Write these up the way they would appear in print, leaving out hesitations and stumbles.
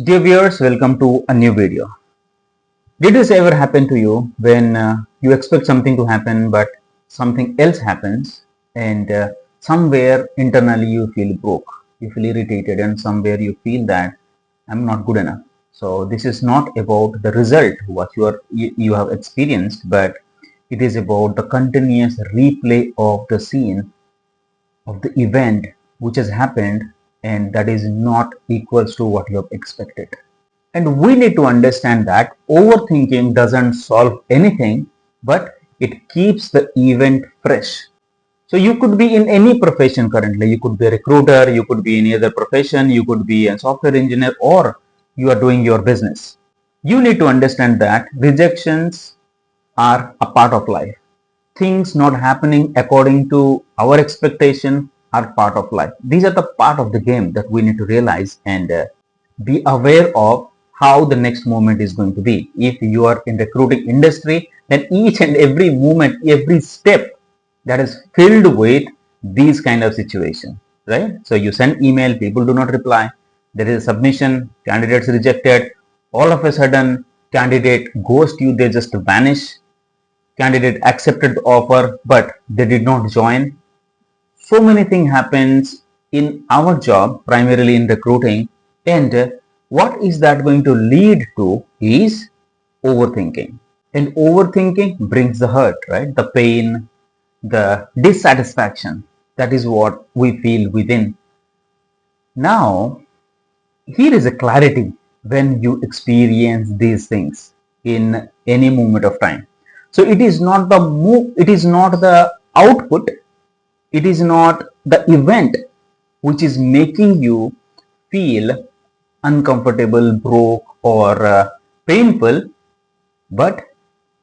Dear viewers, welcome to a new video. Did this ever happen to you when you expect something to happen but something else happens and somewhere internally you feel broke, you feel irritated, and somewhere you feel that I'm not good enough. So this is not about the result what you have experienced, but it is about the continuous replay of the scene of the event which has happened, and that is not equals to what you have expected. And we need to understand that overthinking doesn't solve anything, but it keeps the event fresh. So you could be in any profession currently. You could be a recruiter, you could be any other profession, you could be a software engineer, or you are doing your business. You need to understand that rejections are a part of life. Things not happening according to our expectation are part of life. These are the part of the game that we need to realize and be aware of how the next moment is going to be. If you are in recruiting industry, then each and every moment, every step that is filled with these kind of situations, right? So you send email, people do not reply. There is a submission, candidates rejected. All of a sudden, candidate ghost you, they just vanish. Candidate accepted the offer, but they did not join. So many things happens in our job, primarily in recruiting, and what is that going to lead to is overthinking. And overthinking brings the hurt, right? The pain, the dissatisfaction. That is what we feel within. Now, here is a clarity when you experience these things in any moment of time. So it is not the it is not the output, it is not the event which is making you feel uncomfortable, broke, or painful, but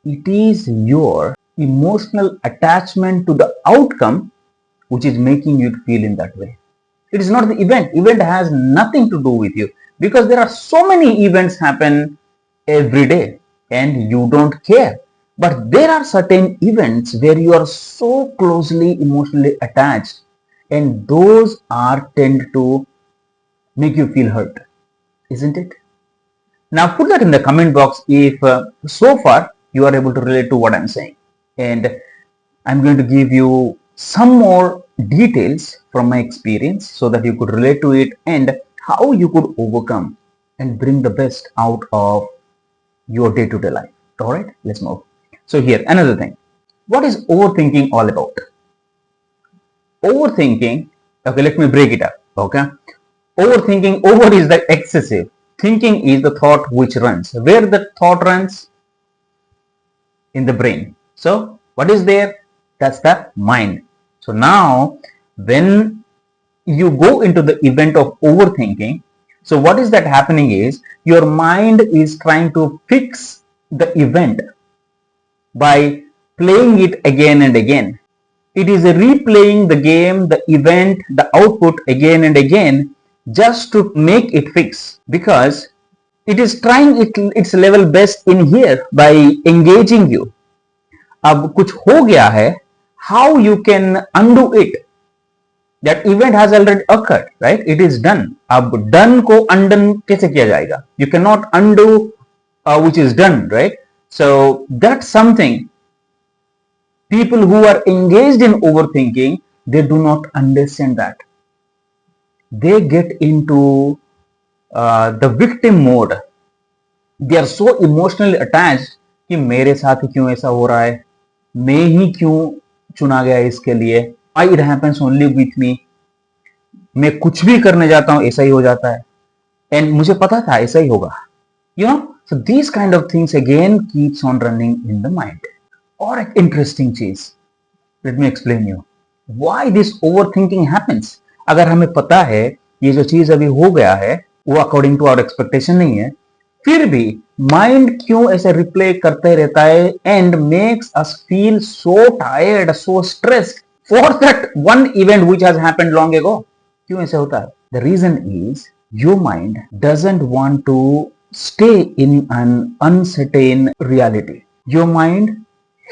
it is your emotional attachment to the outcome which is making you feel in that way. It is not the event. Event has nothing to do with you, because there are so many events happen every day and you don't care. But there are certain events where you are so closely emotionally attached, and those are tend to make you feel hurt, isn't it? Now put that in the comment box if so far you are able to relate to what I'm saying. And I'm going to give you some more details from my experience so that you could relate to it and how you could overcome and bring the best out of your day-to-day life. All right, let's move. So here, another thing. What is overthinking all about? Overthinking, okay, let me break it up, okay? Overthinking, over is the excessive. Thinking is the thought which runs. Where the thought runs? In the brain. So what is there? That's the mind. So now when you go into the event of overthinking, so what is that happening is your mind is trying to fix the event by playing it again and again. It is replaying the game, the event, the output again and again just to make it fix, because it is trying its level best in here by engaging you. अब कुछ हो गया है, how you can undo it? That event has already occurred, right? It is done. अब done को undone कैसे किया जाएगा? You cannot undo which is done, right? So that's something people who are engaged in overthinking, they do not understand that. They get into the victim mode. They are so emotionally attached कि मेरे साथ क्यों ऐसा हो रहा है, मैं ही क्यों चुना गया इसके लिए, why it happens only with me, मैं कुछ भी करने जाता हूं ऐसा ही हो जाता है, and मुझे पता था ऐसा ही होगा. You know, so these kind of things again keeps on running in the mind. Or an interesting चीज, let me explain you why this overthinking happens. अगर हमें पता है ये जो चीज अभी हो गया है वो अकॉर्डिंग टू आवर एक्सपेक्टेशन नहीं है, फिर भी माइंड क्यों ऐसे रिप्ले करते रहता है and makes us feel so tired, so stressed for that one event which has happened long ago? क्यों ऐसे होता है? The reason is your mind doesn't want to stay in an uncertain reality. Your mind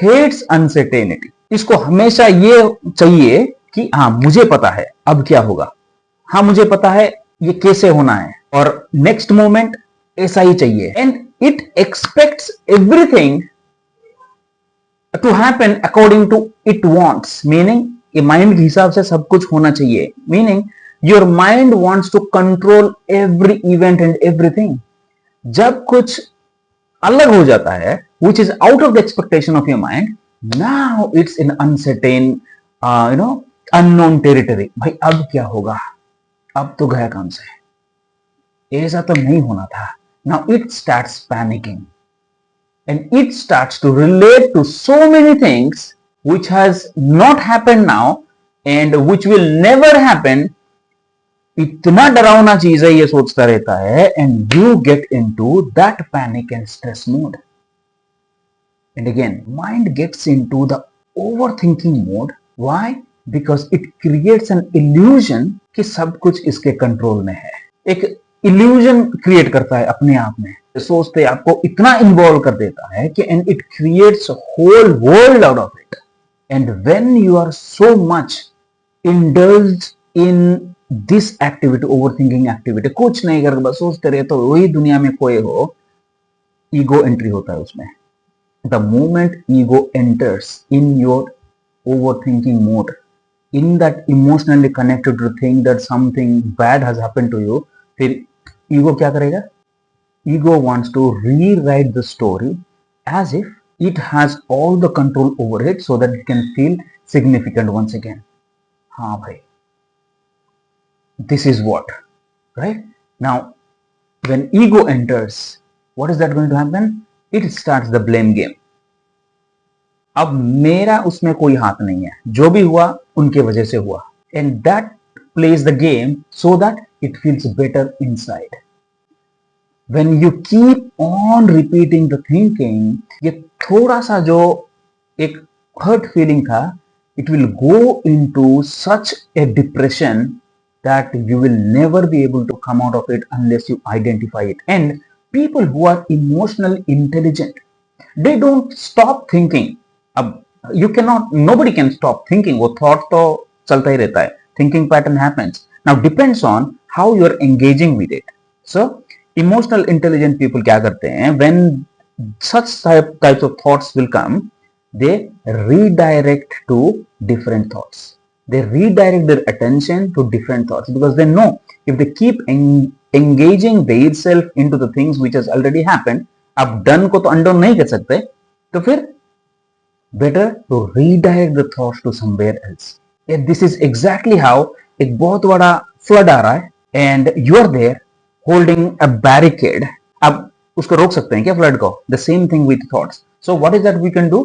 hates uncertainty. इसको हमेशा ये चाहिए कि हाँ मुझे पता है अब क्या होगा, हाँ मुझे पता है ये कैसे होना है, और नेक्स्ट मोमेंट ऐसा ही चाहिए, and it aspects everything to happen according to it wants, meaning ये माइंड के हिसाब से सब कुछ होना चाहिए, meaning your mind wants to control every event and everything. जब कुछ अलग हो जाता है which is out of the expectation of your mind, now it's in uncertain unknown territory. भाई अब क्या होगा, अब तो गया काम से, ऐसा तो नहीं होना था. Now it starts panicking and it starts to relate to so many things which has not happened now and which will never happen. इतना डरावना चीज है ये सोचता रहता है, and you get into that panic and stress mode. And again, mind gets into the overthinking mode. Why? Because it creates an illusion कि सब कुछ इसके कंट्रोल में है. एक इल्यूजन क्रिएट करता है अपने आप में, सोचते आपको इतना इन्वॉल्व कर देता है कि and it creates whole world out of it. And when you are so much indulged in this activity, overthinking activity, कुछ नहीं कर बस सोचते रहे तो वही दुनिया में खोए हो, ईगो एंट्री होता है उसमें. The moment ego enters in your overthinking mode, in that emotionally connected to think that something bad has happened to you, फिर ego क्या करेगा? Ego wants to rewrite the story as if it has all the control over it so that it can feel significant once again. हाँ भाई, this is what, right? Now, when ego enters, what is that going to happen? It starts the blame game. अब मेरा उसमें कोई हाथ नहीं है, जो भी हुआ उनके वजह से हुआ, and that plays the game so that it feels better inside. When you keep on repeating the thinking, ये थोड़ा सा जो एक हर्ट फीलिंग था, it will go into such a depression that you will never be able to come out of it unless you identify it. And people who are emotional intelligent, they don't stop thinking. अब you cannot, nobody can stop thinking, वो thought तो चलता ही रहता है, thinking pattern happens. Now depends on how you are engaging with it. So emotional intelligent people क्या करते हैं, when such types of thoughts will come, they redirect to different thoughts. They redirect their attention to different thoughts because they know if they keep engaging themselves into the things which has already happened, अब done को तो undo नहीं कर सकते, तो फिर better to redirect the thoughts to somewhere else. And this is exactly how एक बहुत बड़ा flood आ रहा है and you are there holding a barricade. अब उसको रोक सकते हैं क्या flood को? The same thing with thoughts. So what is that we can do?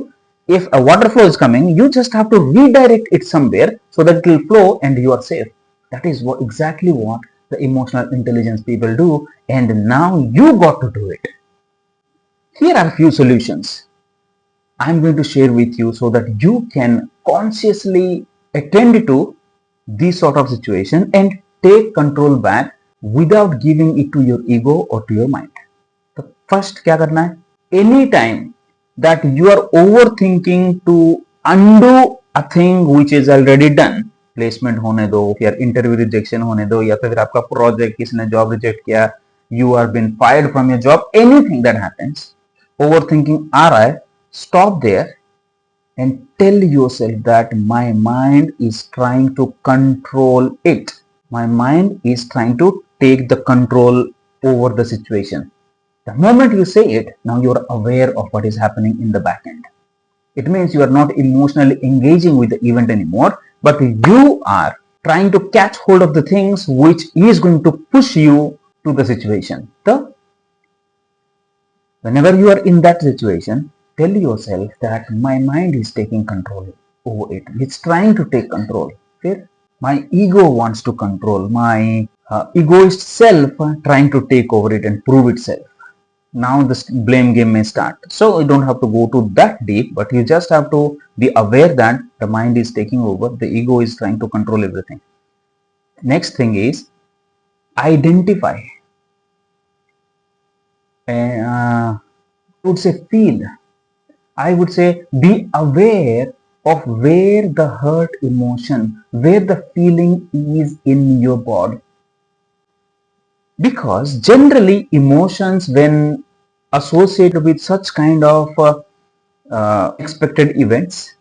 If a water flow is coming, you just have to redirect it somewhere so that it will flow and you are safe. That is exactly what the emotional intelligence people do, and now you got to do it. Here are a few solutions I'm going to share with you so that you can consciously attend to this sort of situation and take control back without giving it to your ego or to your mind. So first क्या करना है? Anytime that you are overthinking to undo a thing which is already done, placement होने दो, या interview rejection होने दो, या फिर आपका project किसी ने job reject किया, you are been fired from your job, anything that happens, overthinking आ रहा है, stop there and tell yourself that my mind is trying to control it. My mind is trying to take the control over the situation. The moment you say it, now you are aware of what is happening in the back end. It means you are not emotionally engaging with the event anymore, but you are trying to catch hold of the things which is going to push you to the situation. So, whenever you are in that situation, tell yourself that my mind is taking control over it. It's trying to take control. Okay? My ego wants to control. My egoist self trying to take over it and prove itself. Now this blame game may start. So you don't have to go to that deep, but you just have to be aware that the mind is taking over. The ego is trying to control everything. Next thing is identify. I would say feel. I would say be aware of where the hurt emotion, where the feeling is in your body. Because generally emotions, when associated with such kind of expected events,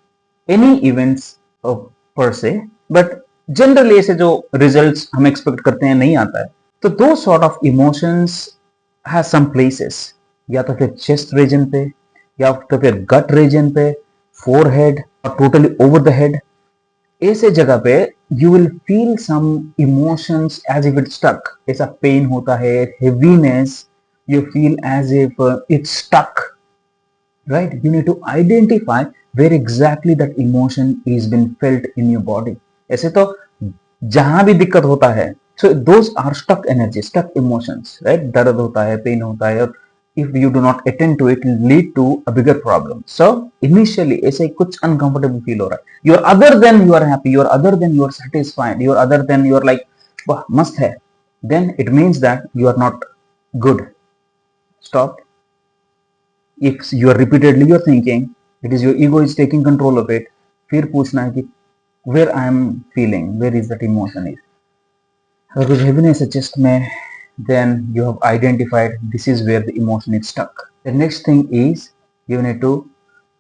any events per se, but generally ऐसे जो results हम expect करते हैं नहीं आता है, तो those sort of emotions has some places, या तो फिर chest region पे, या तो फिर gut region पे, forehead और totally over the head, ऐसे जगह पे you will feel some emotions as if it's stuck. ऐसा pain होता है, heaviness, you feel as if it's stuck, right? You need to identify where exactly that emotion is been felt in your body. ऐसे तो जहां भी दिक्कत होता है, so those are stuck energy, stuck emotions, right? दर्द होता है, pain होता है, और if you do not attend to it, it will lead to a bigger problem. So initially ऐसे कुछ uncomfortable feel हो रहा है, you are other than you are happy, you are other than you are satisfied, you are other than you are like वाह मस्त है, then it means that you are not good. Stop. If you are repeatedly you're thinking, it is your ego is taking control of it. फिर पूछना है कि where I am feeling, where is that emotion is. अगर कुछ heaviness है chest में, then you have identified this is where the emotion is stuck. The next thing is you need to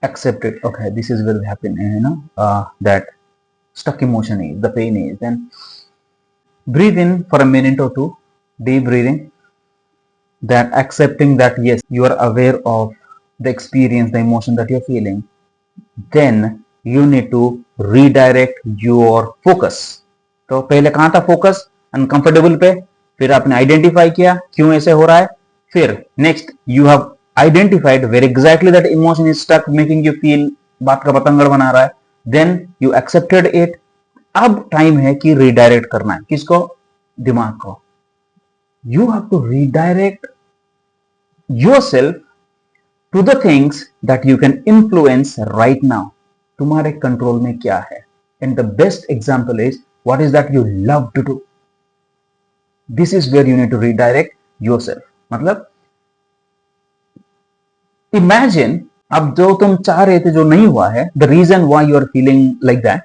accept it. Okay, this is where the happiness, that stuck emotion is, the pain is. Then breathe in for a minute or two, deep breathing. That accepting that yes, you are aware of the experience, the emotion that you're feeling. Then you need to redirect your focus. तो पहले कहाँ था focus? Uncomfortable पे, फिर आपने identify किया क्यों ऐसे हो रहा है, फिर next you have identified where exactly that emotion is stuck, making you feel बात का पतंगड़ बना रहा है, then you accepted it. अब टाइम है कि redirect करना है, किसको? दिमाग को. You have to redirect yourself to the things that you can influence right now. तुम्हारे कंट्रोल में क्या है? And the best example is what is that you love to do. This is where you need to redirect yourself. मतलब imagine अब जो तुम चाह रहे थे जो नहीं हुआ है, the reason why you are feeling like that,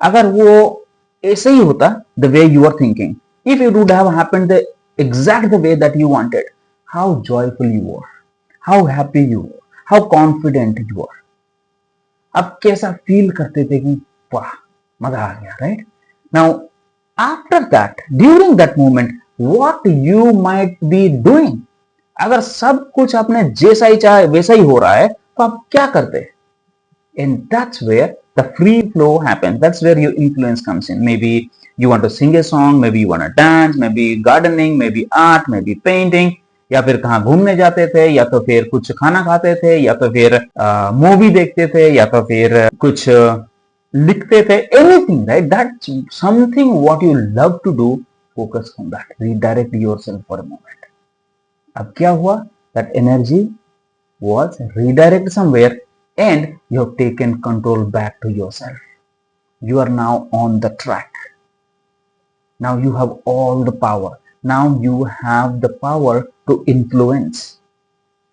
अगर वो ऐसे ही होता, the way you are thinking, if it would have happened the exact the way that you wanted, how joyful you were, how happy you were, how confident you were. अब कैसा feel करते थे कि वाह मजा आ गया, right? Now after that, during that moment, what you might be doing, अगर सब कुछ आपने जैसा ही चाहे वैसा ही हो रहा है तो आप क्या करते? And that's where the free flow happens. That's where your influence comes in. Maybe you want to sing a song, maybe you want to dance, maybe gardening, maybe art, maybe painting, या फिर कहाँ घूमने जाते थे, या तो फिर कुछ खाना खाते थे, या तो फिर मूवी देखते थे, या तो फिर कुछ लिखते थे. Anything, right? That's something what you love to do. Focus on that. Redirect yourself for a moment. अब क्या हुआ? That energy was redirected somewhere and you have taken control back to yourself. You are now on the track. Now you have all the power. Now you have the power to influence.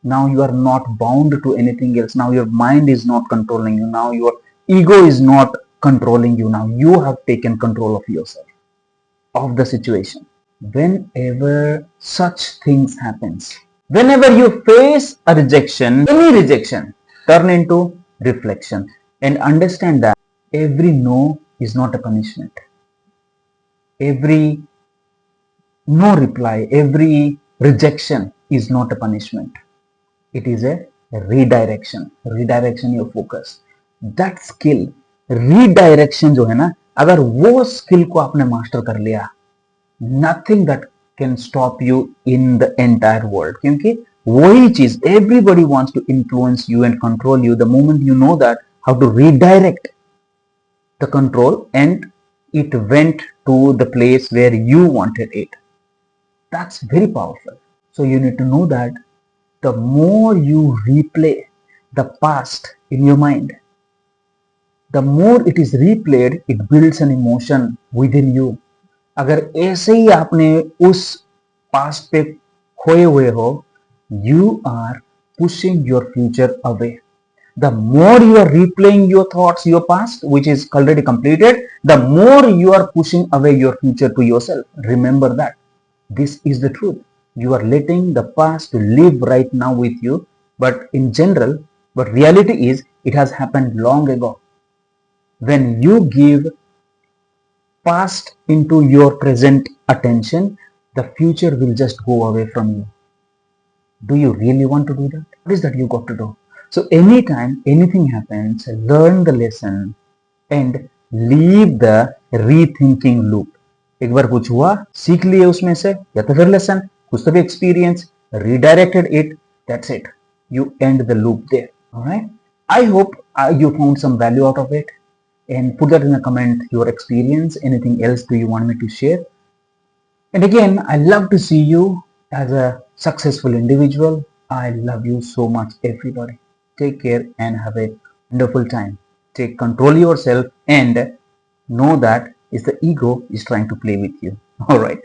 Now you are not bound to anything else. Now your mind is not controlling you. Now your ego is not controlling you. Now you have taken control of yourself, of the situation. Whenever such things happens, whenever you face a rejection, any rejection, turn into reflection and understand that every no is not a punishment. Every no reply, every rejection is not a punishment. It is a redirection. Redirection your focus. That skill, redirection जो है ना, अगर वो skill को आपने master कर लिया, nothing that can stop you in the entire world. क्योंकि वही चीज, everybody wants to influence you and control you. The moment you know that how to redirect the control and it went to the place where you wanted it, that's very powerful. So you need to know that the more you replay the past in your mind, the more it is replayed, it builds an emotion within you. अगर ऐसे ही आपने उस past पे खोए हुए हो, you are pushing your future away. The more you are replaying your thoughts, your past, which is already completed, the more you are pushing away your future to yourself. Remember that. This is the truth. You are letting the past to live right now with you, but in general, but reality is it has happened long ago. When you give past into your present attention, the future will just go away from you. Do you really want to do that? What is that you got to do? So anytime anything happens, learn the lesson and leave the rethinking loop. एक बार कुछ हुआ, सीख लिए उसमें से, या तो फिर लेसन, कुछ तो भी experience, redirected it, that's it. You end the loop there. Alright? I hope you found some value out of it, and put that in a comment, your experience. Anything else do you want me to share? And again, I love to see you as a successful individual. I love you so much, everybody. Take care and have a wonderful time. Take control yourself and know that it's the ego is trying to play with you. All right.